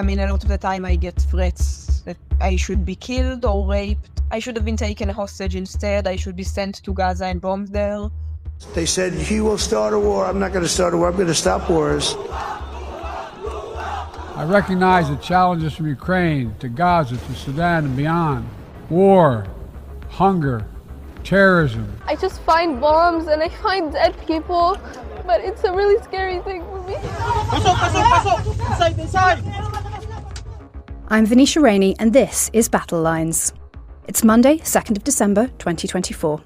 I mean, a lot of the time I get threats that I should be killed or raped. I should have been taken hostage instead. I should be sent to Gaza and bombed there. They said, he will start a war. I'm not going to start a war. I'm going to stop wars. I recognize the challenges from Ukraine to Gaza to Sudan and beyond. War, hunger, terrorism. I just find bombs and I find dead people, but it's a really scary thing for me. I'm Venetia Rainey and this is Battle Lines. It's Monday, 2nd of December 2024.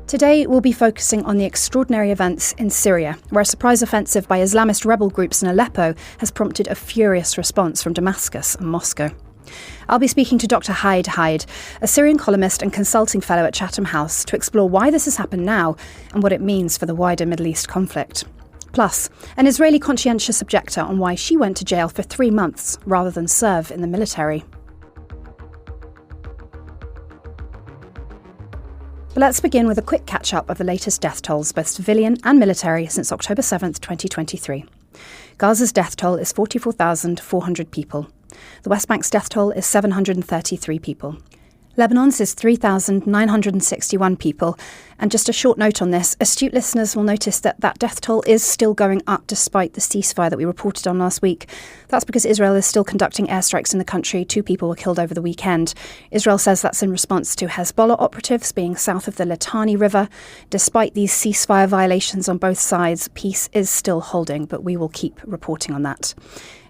Today we'll be focusing on the extraordinary events in Syria, where a surprise offensive by Islamist rebel groups in Aleppo has prompted a furious response from Damascus and Moscow. I'll be speaking to Dr. Hayat Tahrir, a Syrian columnist and consulting fellow at Chatham House, to explore why this has happened now and what it means for the wider Middle East conflict. Plus, an Israeli conscientious objector on why she went to jail for 3 months rather than serve in the military. But let's begin with a quick catch-up of the latest death tolls, both civilian and military, since October 7th, 2023. Gaza's death toll is 44,400 people. The West Bank's death toll is 733 people. Lebanon's is 3,961 people. And just a short note on this, astute listeners will notice that death toll is still going up despite the ceasefire that we reported on last week. That's because Israel is still conducting airstrikes in the country. 2 people were killed over the weekend. Israel says that's in response to Hezbollah operatives being south of the Litani River. Despite these ceasefire violations on both sides, peace is still holding, but we will keep reporting on that.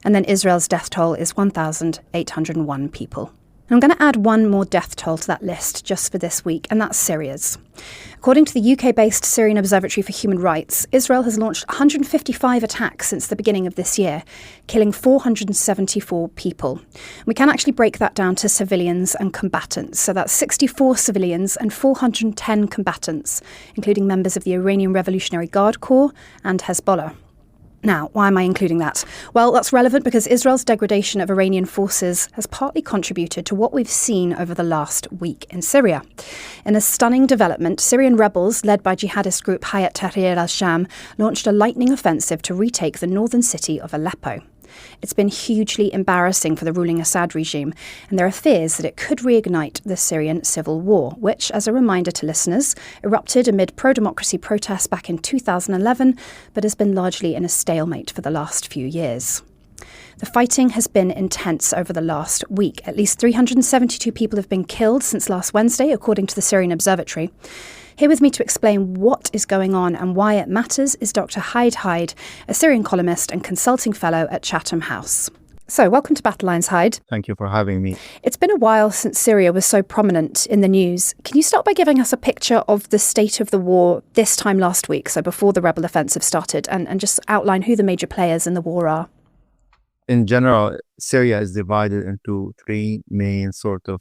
And then Israel's death toll is 1,801 people. I'm going to add one more death toll to that list just for this week, and that's Syria's. According to the UK-based Syrian Observatory for Human Rights, Israel has launched 155 attacks since the beginning of this year, killing 474 people. We can actually break that down to civilians and combatants. So that's 64 civilians and 410 combatants, including members of the Iranian Revolutionary Guard Corps and Hezbollah. Now, why am I including that? Well, that's relevant because Israel's degradation of Iranian forces has partly contributed to what we've seen over the last week in Syria. In a stunning development, Syrian rebels, led by jihadist group Hayat Tahrir al-Sham, launched a lightning offensive to retake the northern city of Aleppo. It's been hugely embarrassing for the ruling Assad regime, and there are fears that it could reignite the Syrian civil war, which, as a reminder to listeners, erupted amid pro-democracy protests back in 2011, but has been largely in a stalemate for the last few years. The fighting has been intense over the last week. At least 372 people have been killed since last Wednesday, according to the Syrian Observatory. Here with me to explain what is going on and why it matters is Dr. Hayat Tahrir, a Syrian columnist and consulting fellow at Chatham House. So, welcome to Battle Lines, Hayat. Thank you for having me. It's been a while since Syria was so prominent in the news. Can you start by giving us a picture of the state of the war this time last week, so before the rebel offensive started, and just outline who the major players in the war are? In general, Syria is divided into 3 main sort of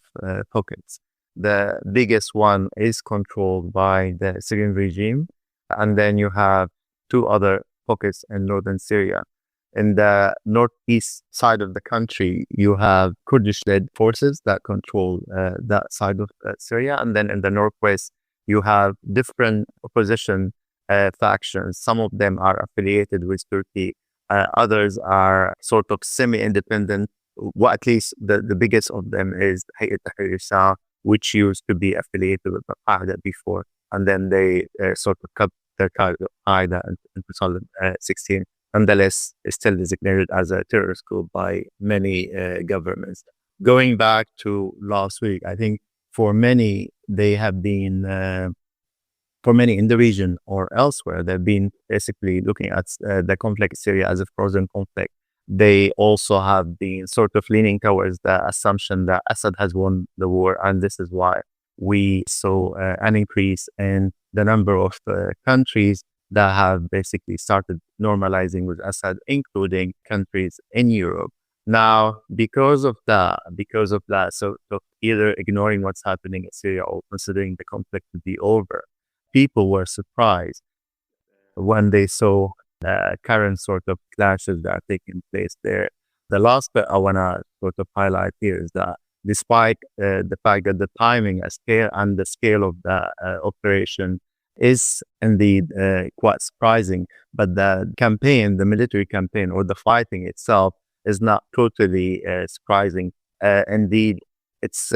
pockets. The biggest one is controlled by the Syrian regime, and then you have 2 other pockets in northern Syria. In the northeast side of the country, you have Kurdish-led forces that control that side of Syria, and then in the northwest, you have different opposition factions. Some of them are affiliated with Turkey, others are sort of semi-independent. Well, at least the biggest of them is Hayat Tahrir, which used to be affiliated with al-Qaeda before, and then they sort of cut their ties with al-Qaeda in 2016. Nonetheless, is still designated as a terrorist group by many governments. Going back to last week, I think for many, they have been, for many in the region or elsewhere, they've been basically looking at the conflict in Syria as a frozen conflict. They also have been sort of leaning towards the assumption that Assad has won the war, and this is why we saw an increase in the number of countries that have basically started normalizing with Assad, including countries in Europe. Now, because of that, sort of either ignoring what's happening in Syria or considering the conflict to be over, people were surprised when they saw current sort of clashes that are taking place there. The last bit I want to sort of highlight here is that despite the fact that the timing and the scale of the operation is indeed quite surprising, but the military campaign or the fighting itself is not totally surprising. Indeed, it's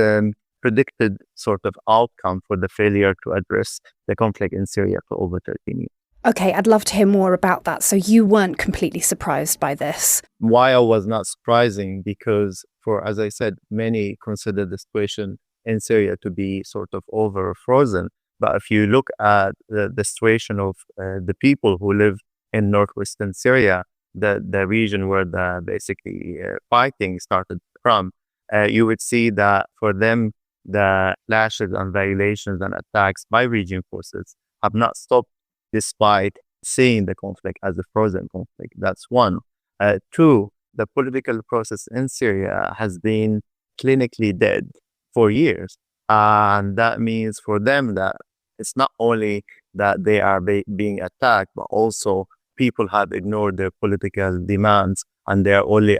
predicted sort of outcome for the failure to address the conflict in Syria for over 13 years. Okay, I'd love to hear more about that. So you weren't completely surprised by this? Why I was not surprising, because as I said, many consider the situation in Syria to be sort of over frozen. But if you look at the situation of the people who live in northwestern Syria, the region where the basically fighting started from, you would see that for them, the clashes and violations and attacks by regime forces have not stopped despite seeing the conflict as a frozen conflict. That's one. Two, the political process in Syria has been clinically dead for years. And that means for them that it's not only that they are being attacked, but also people have ignored their political demands and they're only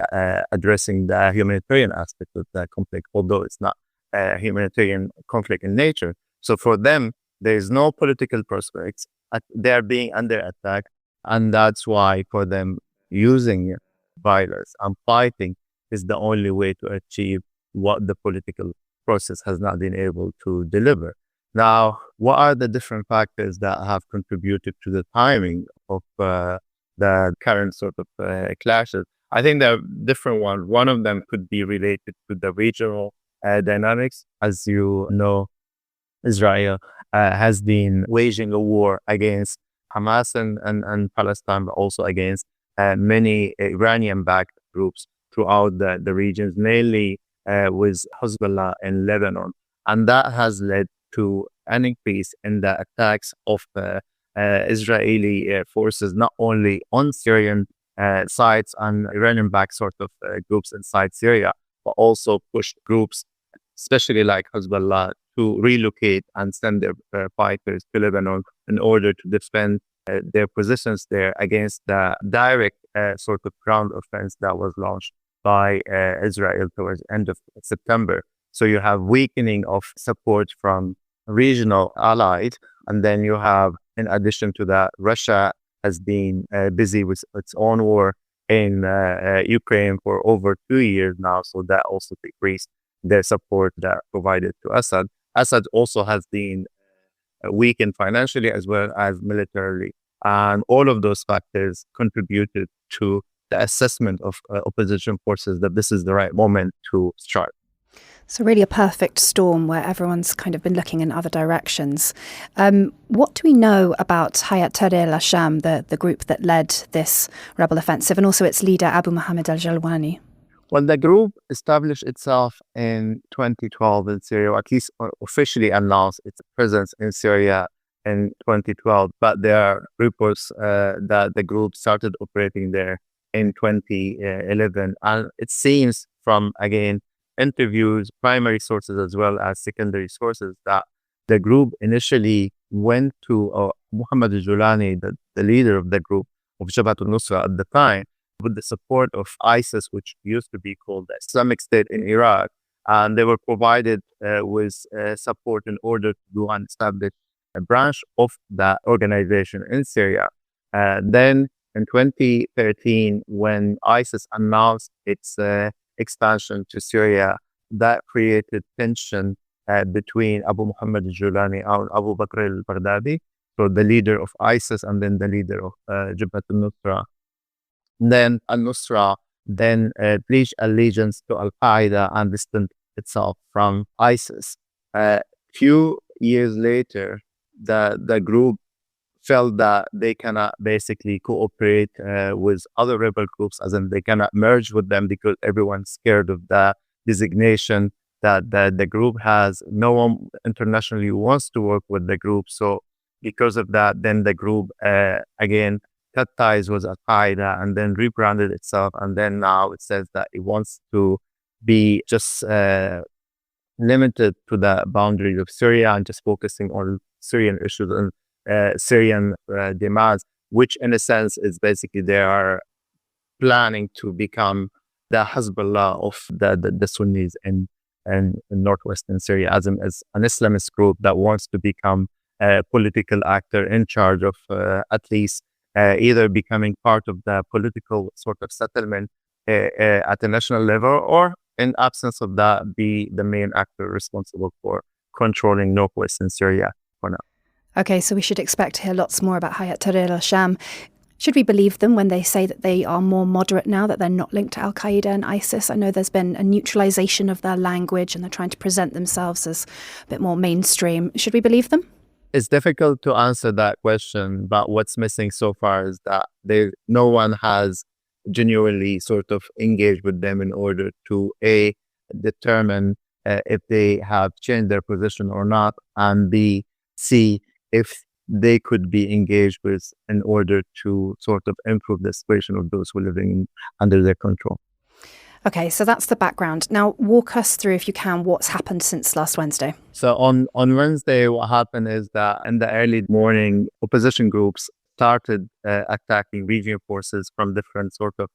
addressing the humanitarian aspect of the conflict, although it's not a humanitarian conflict in nature. So for them, there is no political prospects. They're being under attack. And that's why for them, using violence and fighting is the only way to achieve what the political process has not been able to deliver. Now, what are the different factors that have contributed to the timing of the current sort of clashes? I think there are different ones. One of them could be related to the regional dynamics. As you know, Israel has been waging a war against Hamas and Palestine, but also against many Iranian-backed groups throughout the regions, mainly with Hezbollah in Lebanon. And that has led to an increase in the attacks of Israeli forces, not only on Syrian sites and Iranian-backed sort of groups inside Syria, but also pushed groups, especially like Hezbollah, to relocate and send their fighters to Lebanon in order to defend their positions there against the direct sort of ground offense that was launched by Israel towards the end of September. So you have weakening of support from regional allies. And then you have, in addition to that, Russia has been busy with its own war in Ukraine for over 2 years now. So that also decreased their support that provided to Assad. Assad also has been weakened financially as well as militarily. And all of those factors contributed to the assessment of opposition forces that this is the right moment to start. So really a perfect storm where everyone's kind of been looking in other directions. What do we know about Hayat Tahrir al-Sham, the group that led this rebel offensive, and also its leader, Abu Muhammad al-Jalwani? Well, the group established itself in 2012 in Syria, or at least officially announced its presence in Syria in 2012. But there are reports that the group started operating there in 2011. And it seems from, again, interviews, primary sources as well as secondary sources, that the group initially went to Muhammad al-Jalwani, the leader of the group of Jabhat al-Nusra at the time, with the support of ISIS, which used to be called the Islamic State in Iraq. And they were provided with support in order to go and establish a branch of that organization in Syria. Then in 2013, when ISIS announced its expansion to Syria, that created tension between Abu Muhammad al-Jalwani and Abu Bakr al-Baghdadi, so the leader of ISIS and then the leader of Jabhat al-Nusra. Then al-Nusra pledged allegiance to al-Qaeda and distanced itself from ISIS. Few years later, the group felt that they cannot basically cooperate with other rebel groups, as in they cannot merge with them because everyone's scared of the designation that the group has. No one internationally wants to work with the group. So because of that, then the group, again, cut ties with al-Qaeda and then rebranded itself. And then now it says that it wants to be just limited to the boundaries of Syria and just focusing on Syrian issues and Syrian demands, which in a sense is basically they are planning to become the Hezbollah of the Sunnis in northwestern Syria, as an Islamist group that wants to become a political actor in charge of at least either becoming part of the political sort of settlement at the national level, or in absence of that, be the main actor responsible for controlling northwestern Syria for now. Okay, so we should expect to hear lots more about Hayat Tahrir al-Sham. Should we believe them when they say that they are more moderate now, that they're not linked to al-Qaeda and ISIS? I know there's been a neutralization of their language and they're trying to present themselves as a bit more mainstream. Should we believe them? It's difficult to answer that question, but what's missing so far is that no one has genuinely sort of engaged with them in order to determine if they have changed their position or not, and B, see if they could be engaged with in order to sort of improve the situation of those who are living under their control. Okay, so that's the background. Now, walk us through, if you can, what's happened since last Wednesday. So on Wednesday, what happened is that in the early morning, opposition groups started attacking regime forces from different sort of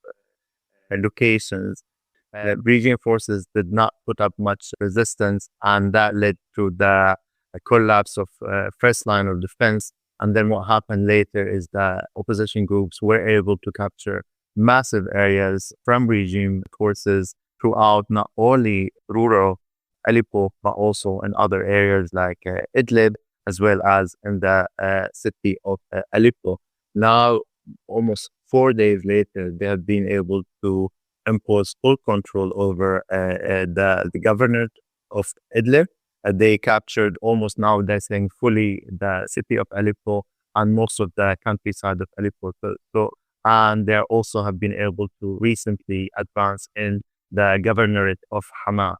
locations. Regime forces did not put up much resistance, and that led to the collapse of first line of defense. And then what happened later is that opposition groups were able to capture massive areas from regime forces throughout not only rural Aleppo, but also in other areas like Idlib, as well as in the city of Aleppo. Now, almost 4 days later, they have been able to impose full control over the governor of Idlib. They captured almost now, they're saying fully the city of Aleppo and most of the countryside of Aleppo. And they also have been able to recently advance in the governorate of Hama.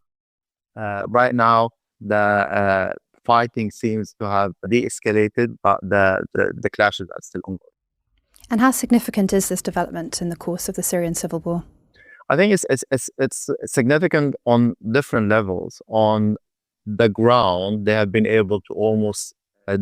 Right now, the fighting seems to have de-escalated, but the clashes are still ongoing. And how significant is this development in the course of the Syrian civil war? I think it's significant on different levels. On the ground, they have been able to almost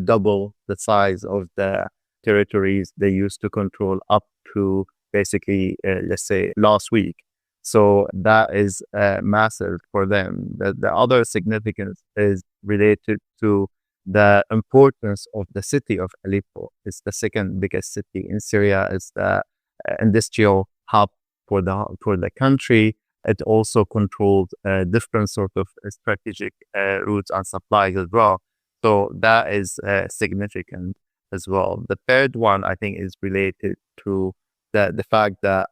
double the size of the territories they used to control up to basically, let's say, last week. So that is massive for them. The other significance is related to the importance of the city of Aleppo. It's the second biggest city in Syria. It's the industrial hub for the country. It also controls different sort of strategic routes and supplies as well. So that is significant as well. The third one, I think, is related to the fact that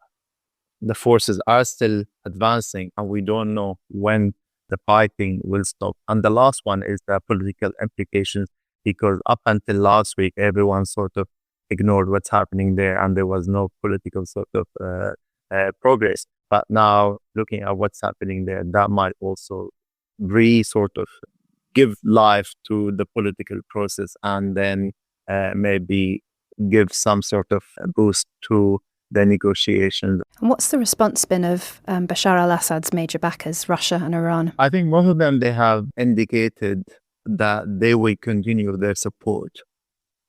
the forces are still advancing and we don't know when the fighting will stop. And the last one is the political implications, because up until last week, everyone sort of ignored what's happening there and there was no political sort of progress. But now, looking at what's happening there, that might also sort of give life to the political process and then maybe give some sort of boost to the negotiations. And what's the response been of Bashar al-Assad's major backers, Russia and Iran? I think most of them, they have indicated that they will continue their support,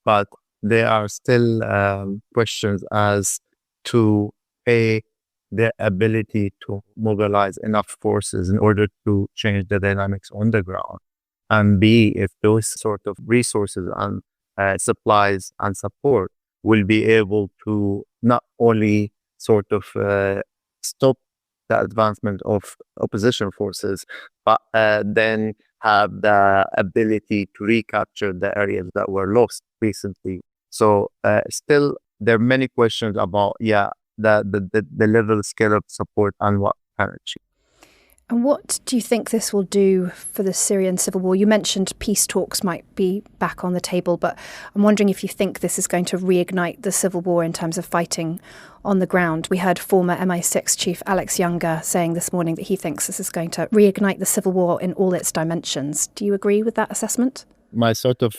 but there are still questions as to their ability to mobilize enough forces in order to change the dynamics on the ground, and B, if those sort of resources and supplies and support will be able to not only sort of stop the advancement of opposition forces, but then have the ability to recapture the areas that were lost recently. So still, there are many questions about, the level, scale of support and what can achieve. And what do you think this will do for the Syrian civil war? You mentioned peace talks might be back on the table, but I'm wondering if you think this is going to reignite the civil war in terms of fighting on the ground. We heard former MI6 chief Alex Younger saying this morning that he thinks this is going to reignite the civil war in all its dimensions. Do you agree with that assessment? My sort of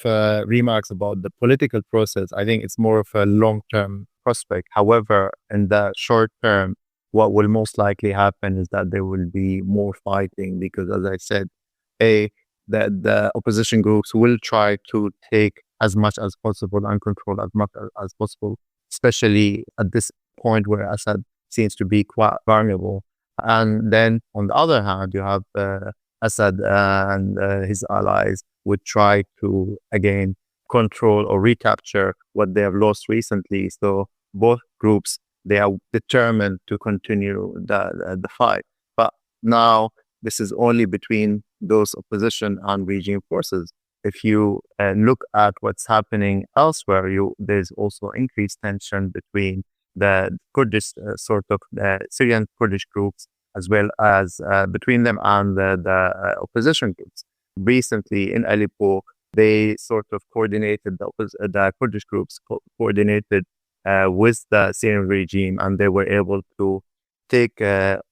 remarks about the political process, I think it's more of a long-term prospect. However, in the short term, what will most likely happen is that there will be more fighting because, as I said, the opposition groups will try to take as much as possible and control as much as possible, especially at this point where Assad seems to be quite vulnerable. And then, on the other hand, you have Assad and his allies would try to, again, control or recapture what they have lost recently. So both groups, they are determined to continue the fight. But now this is only between those opposition and regime forces. If you look at what's happening elsewhere, there's also increased tension between the Kurdish Syrian Kurdish groups, as well as between them and the opposition groups. Recently in Aleppo, they sort of coordinated, the Kurdish groups coordinated with the Syrian regime, and they were able to take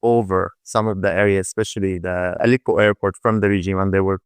over some of the areas, especially the Aleppo airport, from the regime, and they were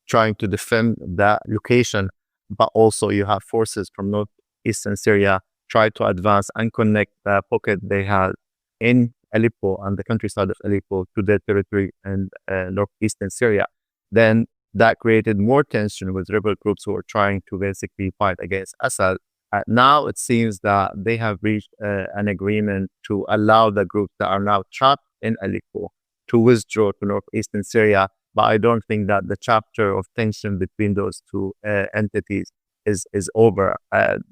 trying to defend that location. But also you have forces from northeastern Syria try to advance and connect the pocket they had in Aleppo and the countryside of Aleppo to their territory in northeastern Syria. Then that created more tension with rebel groups who were trying to basically fight against Assad. Now it seems that they have reached an agreement to allow the groups that are now trapped in Aleppo to withdraw to northeastern Syria. But I don't think that the chapter of tension between those two entities is over.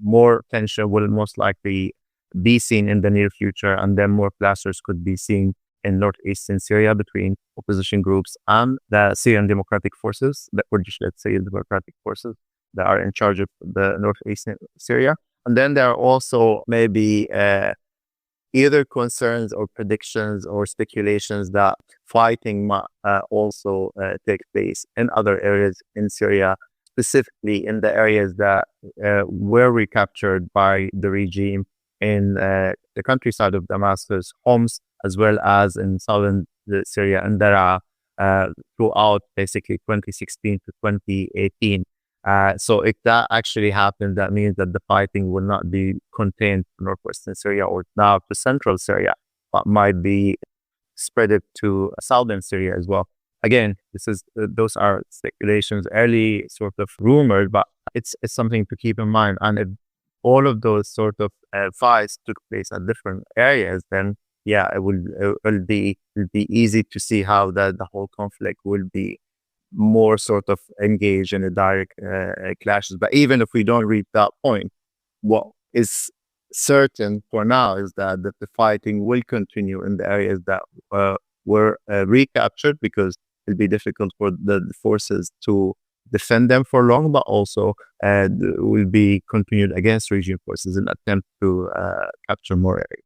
More tension will most likely be seen in the near future, and then more clashes could be seen in northeastern Syria between opposition groups and the Syrian Democratic Forces, the Kurdish, let's say, Democratic Forces that are in charge of the northeastern Syria. And then there are also maybe either concerns or predictions or speculations that fighting might also take place in other areas in Syria, specifically in the areas that were recaptured by the regime in the countryside of Damascus, Homs, as well as in southern Syria and Daraa throughout basically 2016 to 2018. So if that actually happens, that means that the fighting will not be contained to northwestern Syria or now to central Syria, but might be spread it to southern Syria as well. Again, those are speculations, early sort of rumors, but it's something to keep in mind. And if all of those sort of fights took place at different areas, then yeah, it will be easy to see how the whole conflict will be more sort of engaged in a direct clashes. But even if we don't reach that point, what is certain for now is that the fighting will continue in the areas that were recaptured, because it'll be difficult for the forces to defend them for long, but also will be continued against regime forces in an attempt to capture more areas.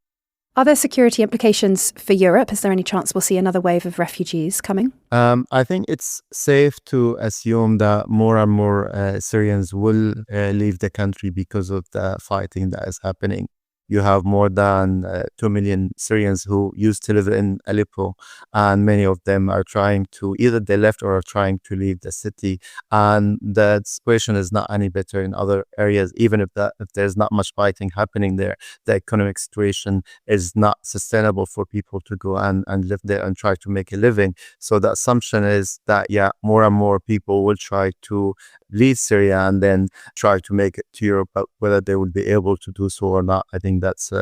Are there security implications for Europe? Is there any chance we'll see another wave of refugees coming? I think it's safe to assume that more and more Syrians will leave the country because of the fighting that is happening. You have more than 2 million Syrians who used to live in Aleppo, and many of them are trying to, either they left or are trying to leave the city. And the situation is not any better in other areas. Even if there's not much fighting happening there, the economic situation is not sustainable for people to go and live there and try to make a living. So the assumption is that, yeah, more and more people will try to leave Syria and then try to make it to Europe, but whether they will be able to do so or not, I think that's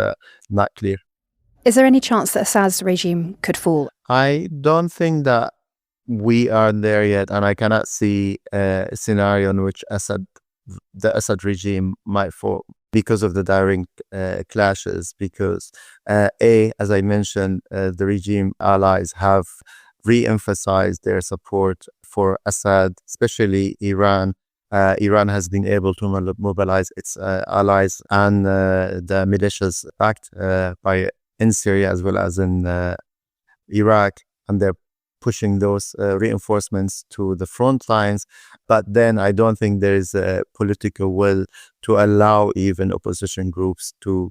not clear. Is there any chance that Assad's regime could fall? I don't think that we are there yet, and I cannot see a scenario in which the Assad regime might fall because of the direct clashes. Because as I mentioned, the regime allies have re-emphasized their support for Assad, especially Iran. Iran has been able to mobilize its allies and the militias backed in Syria as well as in Iraq, and they're pushing those reinforcements to the front lines. But then I don't think there is a political will to allow even opposition groups to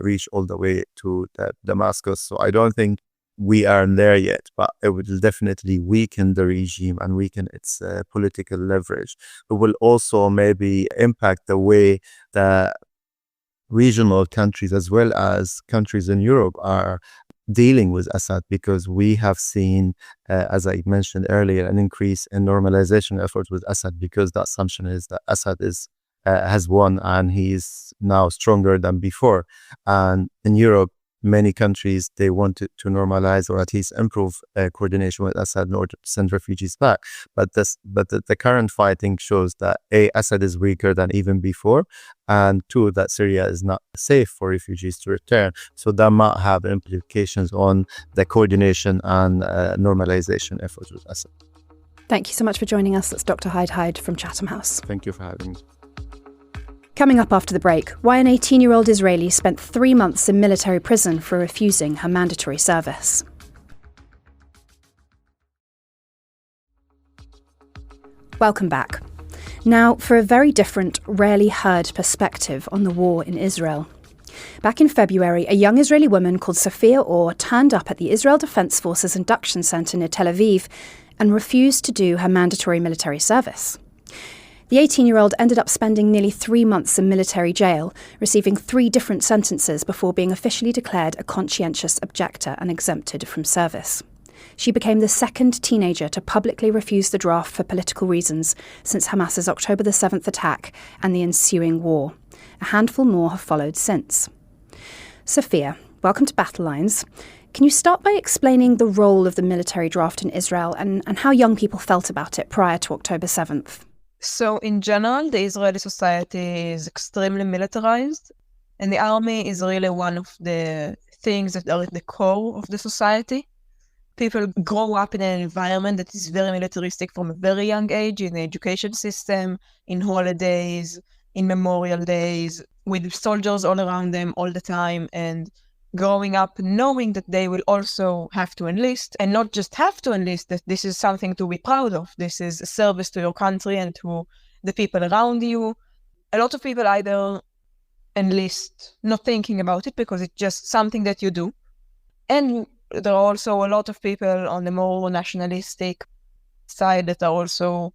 reach all the way to Damascus. So I don't think we are there yet, but it will definitely weaken the regime and weaken its political leverage. It will also maybe impact the way the regional countries as well as countries in Europe are dealing with Assad, because we have seen, as I mentioned earlier, an increase in normalization efforts with Assad, because the assumption is that Assad has won and he is now stronger than before. And in Europe, many countries, they wanted to normalize or at least improve coordination with Assad in order to send refugees back. But the current fighting shows that A, Assad is weaker than even before, and two, that Syria is not safe for refugees to return. So that might have implications on the coordination and normalization efforts with Assad. Thank you so much for joining us. That's Dr. Hayat from Chatham House. Thank you for having me. Coming up after the break, why an 18-year-old Israeli spent 3 months in military prison for refusing her mandatory service. Welcome back. Now, for a very different, rarely heard perspective on the war in Israel. Back in February, a young Israeli woman called Sophia Orr turned up at the Israel Defense Forces Induction Center near Tel Aviv and refused to do her mandatory military service. The 18-year-old ended up spending nearly 3 months in military jail, receiving 3 different sentences before being officially declared a conscientious objector and exempted from service. She became the second teenager to publicly refuse the draft for political reasons since Hamas's October the 7th attack and the ensuing war. A handful more have followed since. Sophia, welcome to Battle Lines. Can you start by explaining the role of the military draft in Israel and how young people felt about it prior to October 7th? So in general, the Israeli society is extremely militarized, and the army is really one of the things that are at the core of the society. People grow up in an environment that is very militaristic from a very young age, in the education system, in holidays, in memorial days, with soldiers all around them all the time, and growing up knowing that they will also have to enlist, and not just have to enlist, that this is something to be proud of. This is a service to your country and to the people around you. A lot of people either enlist not thinking about it because it's just something that you do. And there are also a lot of people on the more nationalistic side that are also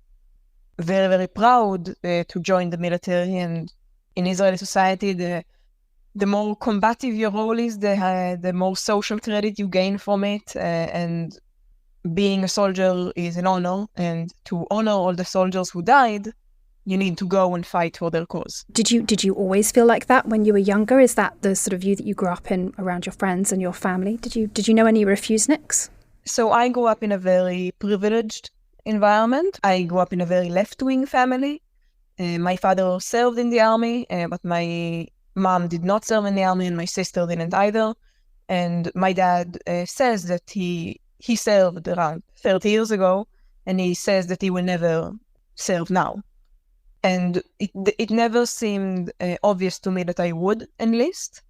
very, very proud to join the military. And in Israeli society, the more combative your role is, the more social credit you gain from it. And being a soldier is an honor. And to honor all the soldiers who died, you need to go and fight for their cause. Did you always feel like that when you were younger? Is that the sort of view that you grew up in around your friends and your family? Did you know any refuseniks? So I grew up in a very privileged environment. I grew up in a very left-wing family. My father served in the army, but my mom did not serve in the army, and my sister didn't either. And my dad says that he served around 30 years ago, and he says that he will never serve now. And it never seemed obvious to me that I would enlist.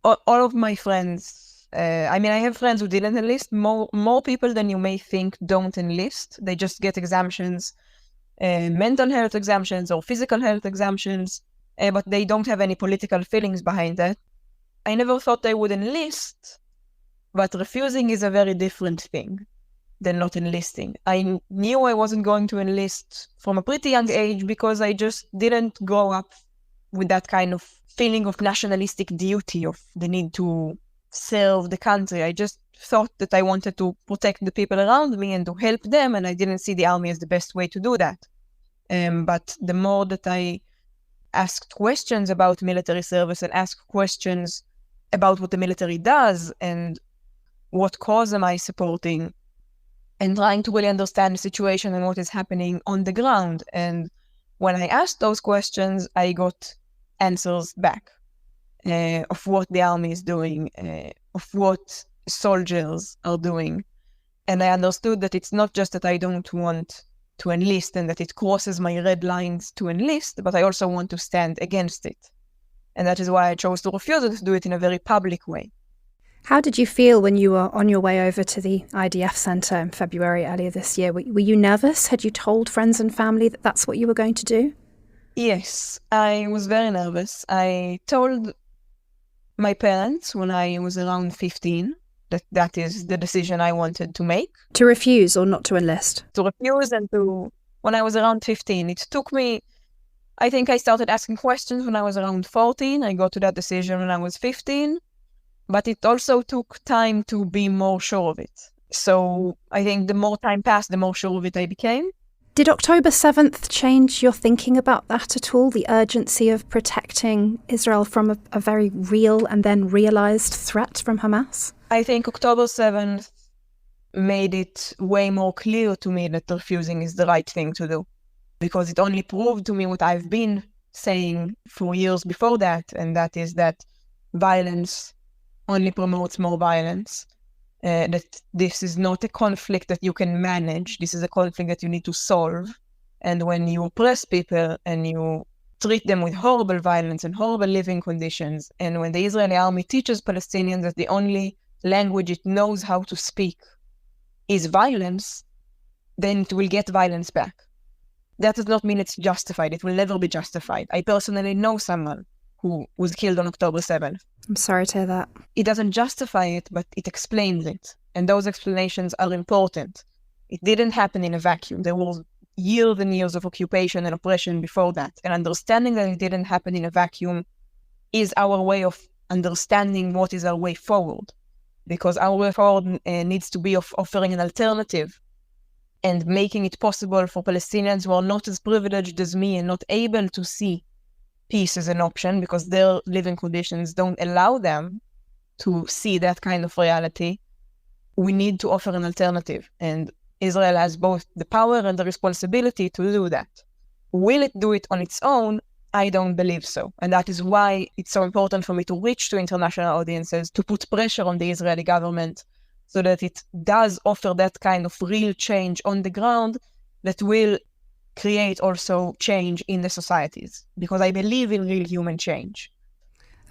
All of my friends, I have friends who didn't enlist. More people than you may think don't enlist. They just get exemptions, mental health exemptions or physical health exemptions, but they don't have any political feelings behind that. I never thought I would enlist, but refusing is a very different thing than not enlisting. I knew I wasn't going to enlist from a pretty young age because I just didn't grow up with that kind of feeling of nationalistic duty, of the need to serve the country. I just thought that I wanted to protect the people around me and to help them, and I didn't see the army as the best way to do that. But the more that I asked questions about military service and asked questions about what the military does and what cause am I supporting, and trying to really understand the situation and what is happening on the ground. And when I asked those questions, I got answers back of what the army is doing, of what soldiers are doing. And I understood that it's not just that I don't want to enlist and that it crosses my red lines to enlist, but I also want to stand against it. And that is why I chose to refuse and to do it in a very public way. How did you feel when you were on your way over to the IDF centre in February earlier this year? Were you nervous? Had you told friends and family that that's what you were going to do? Yes, I was very nervous. I told my parents when I was around 15 that is the decision I wanted to make. To refuse or not to enlist? To refuse and when I was around 15. It took me, I think I started asking questions when I was around 14. I got to that decision when I was 15. But it also took time to be more sure of it. So I think the more time passed, the more sure of it I became. Did October 7th change your thinking about that at all? The urgency of protecting Israel from a very real and then realised threat from Hamas? I think October 7th made it way more clear to me that refusing is the right thing to do, because it only proved to me what I've been saying for years before that, and that is that violence only promotes more violence. That this is not a conflict that you can manage. This is a conflict that you need to solve. And when you oppress people and you treat them with horrible violence and horrible living conditions, and when the Israeli army teaches Palestinians that the only language it knows how to speak is violence, then it will get violence back. That does not mean it's justified. It will never be justified. I personally know someone who was killed on October 7th. I'm sorry to hear that. It doesn't justify it, but it explains it. And those explanations are important. It didn't happen in a vacuum. There were years and years of occupation and oppression before that. And understanding that it didn't happen in a vacuum is our way of understanding what is our way forward. Because our way forward needs to be of offering an alternative and making it possible for Palestinians who are not as privileged as me and not able to see peace as an option because their living conditions don't allow them to see that kind of reality. We need to offer an alternative, and Israel has both the power and the responsibility to do that. Will it do it on its own? I don't believe so. And that is why it's so important for me to reach to international audiences, to put pressure on the Israeli government so that it does offer that kind of real change on the ground that will create also change in the societies, because I believe in real human change.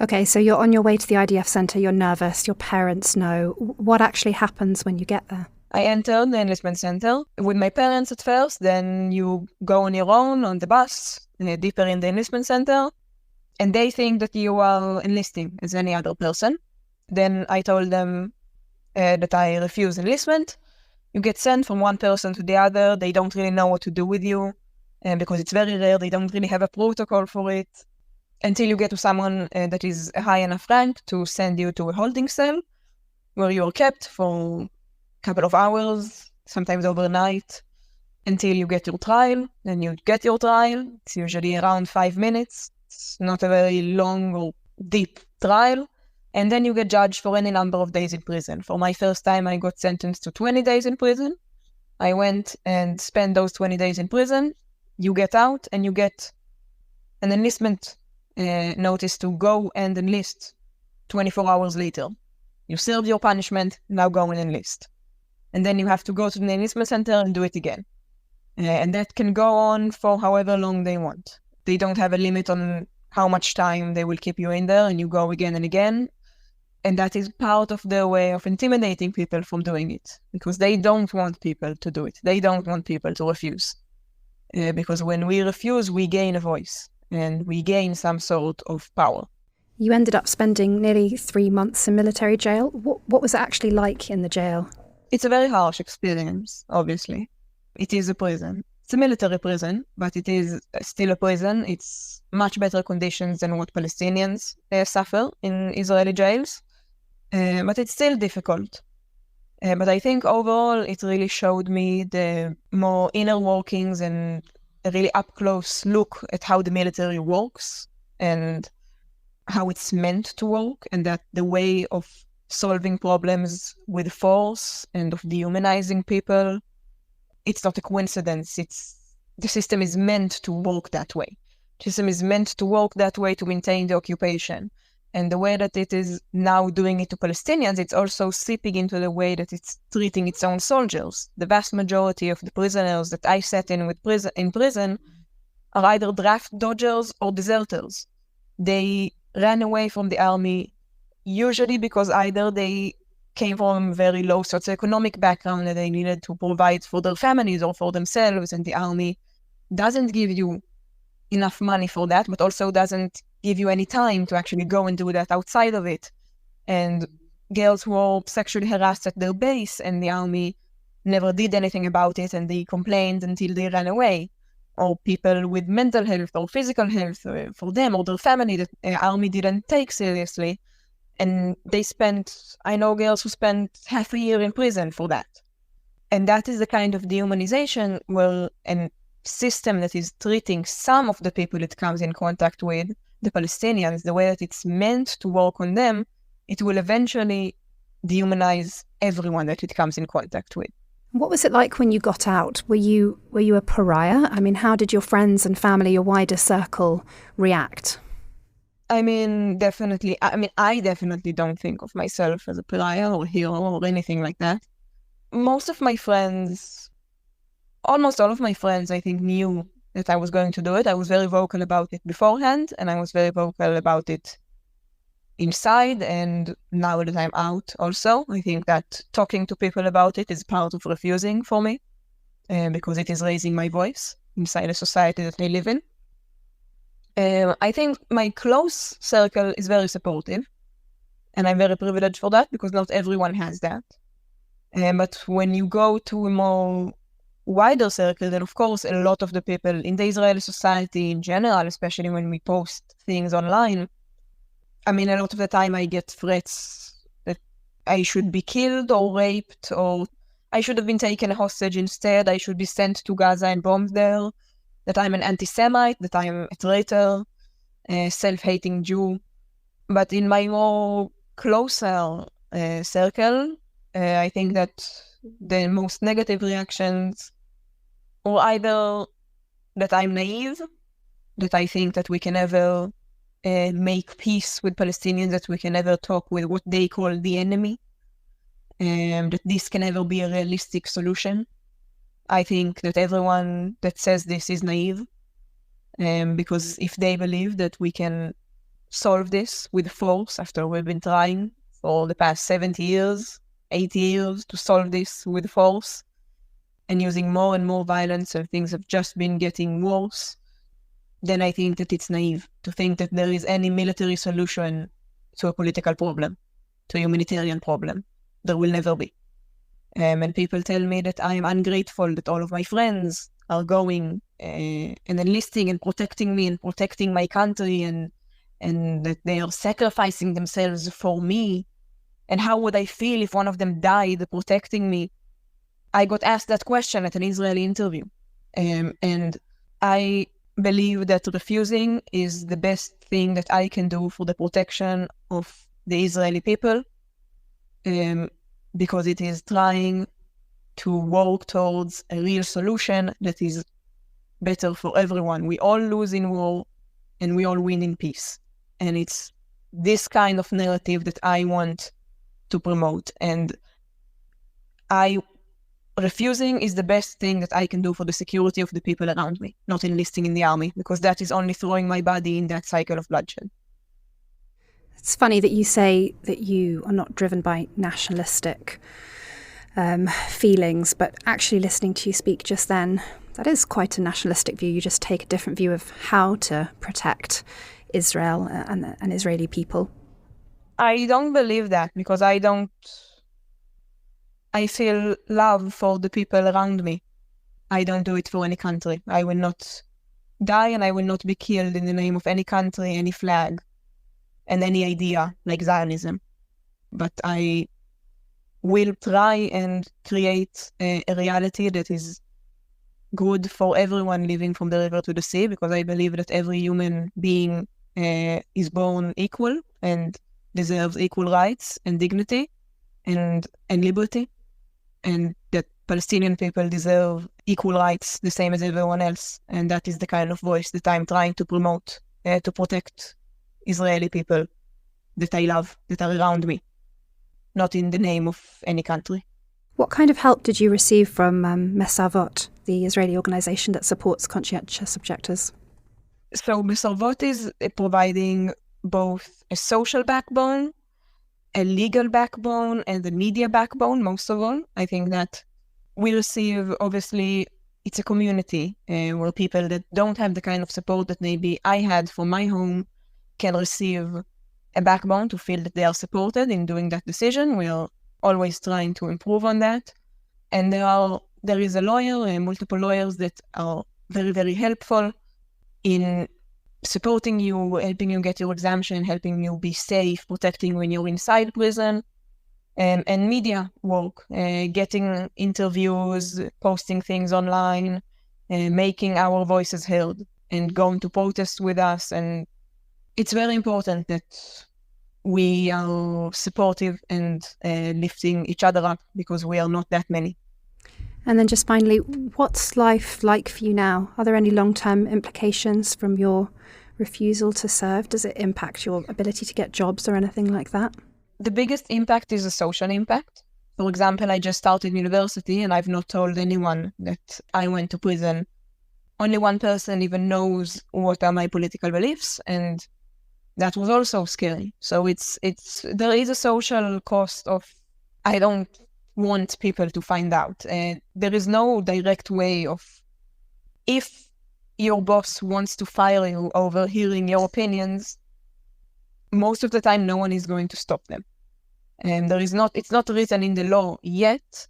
Okay, so you're on your way to the IDF centre, you're nervous, your parents know. What actually happens when you get there? I entered the enlistment center with my parents at first, then you go on your own on the bus, deeper in the enlistment center, and they think that you are enlisting as any other person. Then I told them that I refuse enlistment. You get sent from one person to the other. They don't really know what to do with you because it's very rare. They don't really have a protocol for it until you get to someone that is a high enough rank to send you to a holding cell where you are kept for a couple of hours, sometimes overnight, until you get your trial. Then you get your trial. It's usually around 5 minutes. It's not a very long or deep trial. And then you get judged for any number of days in prison. For my first time, I got sentenced to 20 days in prison. I went and spent those 20 days in prison. You get out and you get an enlistment notice to go and enlist 24 hours later. You served your punishment, now go and enlist. And then you have to go to the enlistment center and do it again. And that can go on for however long they want. They don't have a limit on how much time they will keep you in there, and you go again and again. And that is part of their way of intimidating people from doing it, because they don't want people to do it. They don't want people to refuse. Because when we refuse, we gain a voice and we gain some sort of power. You ended up spending nearly 3 months in military jail. What was it actually like in the jail? It's a very harsh experience, obviously. It is a prison. It's a military prison, but it is still a prison. It's much better conditions than what Palestinians suffer in Israeli jails. But it's still difficult. But I think overall it really showed me the more inner workings and a really up-close look at how the military works and how it's meant to work, and that the way of solving problems with force and of dehumanizing people, it's not a coincidence. The system is meant to work that way. The system is meant to work that way to maintain the occupation. And the way that it is now doing it to Palestinians, it's also seeping into the way that it's treating its own soldiers. The vast majority of the prisoners that I sat in prison are either draft dodgers or deserters. They ran away from the army, usually because either they came from a very low socioeconomic background that they needed to provide for their families or for themselves, and the army doesn't give you enough money for that, but also doesn't give you any time to actually go and do that outside of it. And girls who were sexually harassed at their base, and the army never did anything about it, and they complained until they ran away. Or people with mental health or physical health for them or their family that the army didn't take seriously. And I know girls who spent half a year in prison for that. And that is the kind of dehumanization and system that is treating some of the people it comes in contact with, the Palestinians, the way that it's meant to work on them, it will eventually dehumanize everyone that it comes in contact with. What was it like when you got out? Were you a pariah? I mean, how did your friends and family, your wider circle, react? I definitely don't think of myself as a pariah or hero or anything like that. Almost all of my friends, I think, knew that I was going to do it. I was very vocal about it beforehand, and I was very vocal about it inside, and now that I'm out also, I think that talking to people about it is part of refusing for me, because it is raising my voice inside a society that I live in. I think my close circle is very supportive, and I'm very privileged for that, because not everyone has that. But when you go to a more wider circle, then of course a lot of the people in the Israeli society in general, especially when we post things online, a lot of the time I get threats that I should be killed or raped, or I should have been taken hostage instead, I should be sent to Gaza and bombed there, that I'm an anti-Semite, that I'm a traitor, a self-hating Jew. But in my more closer circle, I think that the most negative reactions were either that I'm naive, that I think that we can ever make peace with Palestinians, that we can never talk with what they call the enemy, that this can never be a realistic solution. I think that everyone that says this is naive, because if they believe that we can solve this with force after we've been trying for the past 70 years, 80 years to solve this with force and using more and more violence, and things have just been getting worse, then I think that it's naive to think that there is any military solution to a political problem, to a humanitarian problem. There will never be. And people tell me that I am ungrateful, that all of my friends are going and enlisting and protecting me and protecting my country, and that they are sacrificing themselves for me. And how would I feel if one of them died protecting me? I got asked that question at an Israeli interview. And I believe that refusing is the best thing that I can do for the protection of the Israeli people, because it is trying to work towards a real solution that is better for everyone. We all lose in war and we all win in peace. And it's this kind of narrative that I want to promote. And refusing is the best thing that I can do for the security of the people around me, not enlisting in the army, because that is only throwing my body in that cycle of bloodshed. It's funny that you say that you are not driven by nationalistic feelings, but actually listening to you speak just then, that is quite a nationalistic view. You just take a different view of how to protect Israel and Israeli people. I don't believe that, because I feel love for the people around me. I don't do it for any country. I will not die and I will not be killed in the name of any country, any flag, and any idea like Zionism. But I will try and create a reality that is good for everyone living from the river to the sea, because I believe that every human being is born equal and deserves equal rights and dignity and liberty, and that Palestinian people deserve equal rights the same as everyone else. And that is the kind of voice that I'm trying to promote, to protect Israeli people that I love, that are around me, not in the name of any country. What kind of help did you receive from Mesavot, the Israeli organisation that supports conscientious objectors? So Mesavot is providing both a social backbone, a legal backbone, and the media backbone, most of all. I think that we receive, obviously, it's a community where people that don't have the kind of support that maybe I had from my home can receive a backbone to feel that they are supported in doing that decision. We are always trying to improve on that. And there is a lawyer, multiple lawyers that are very, very helpful in supporting you, helping you get your exemption, helping you be safe, protecting when you're inside prison, and media work, getting interviews, posting things online, making our voices heard and going to protest with us. And it's very important that we are supportive and lifting each other up, because we are not that many. And then just finally, what's life like for you now? Are there any long-term implications from your refusal to serve? Does it impact your ability to get jobs or anything like that? The biggest impact is a social impact. For example, I just started university and I've not told anyone that I went to prison. Only one person even knows what are my political beliefs, and that was also scary. So there is a social cost of, I don't want people to find out. There is no direct way of, if your boss wants to fire you over hearing your opinions, most of the time no one is going to stop them. And it's not written in the law yet.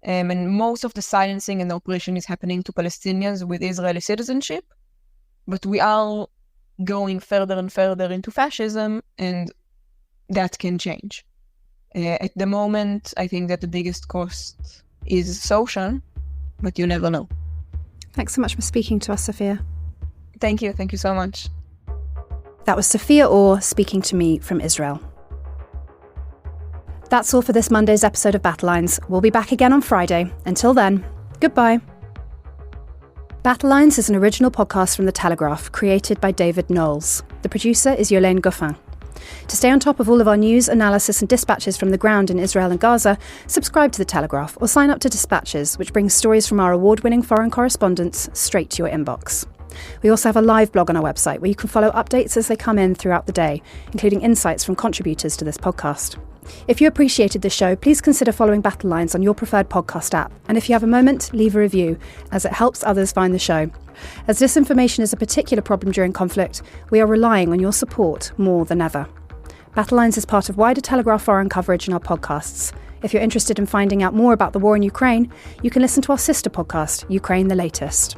And most of the silencing and the oppression is happening to Palestinians with Israeli citizenship. But we are going further and further into fascism, and that can change. At the moment, I think that the biggest cost is social, but you never know. Thanks so much for speaking to us, Sophia. Thank you so much. That was Sophia Orr speaking to me from Israel. That's all for this Monday's episode of Battle Lines. We'll be back again on Friday. Until then, goodbye. Battle Lines is an original podcast from The Telegraph, created by David Knowles. The producer is Yolaine Goffin. To stay on top of all of our news, analysis and dispatches from the ground in Israel and Gaza, subscribe to The Telegraph or sign up to Dispatches, which brings stories from our award-winning foreign correspondents straight to your inbox. We also have a live blog on our website where you can follow updates as they come in throughout the day, including insights from contributors to this podcast. If you appreciated the show, please consider following Battle Lines on your preferred podcast app. And if you have a moment, leave a review, as it helps others find the show. As disinformation is a particular problem during conflict, we are relying on your support more than ever. Battle Lines is part of wider Telegraph foreign coverage in our podcasts. If you're interested in finding out more about the war in Ukraine, you can listen to our sister podcast, Ukraine the Latest.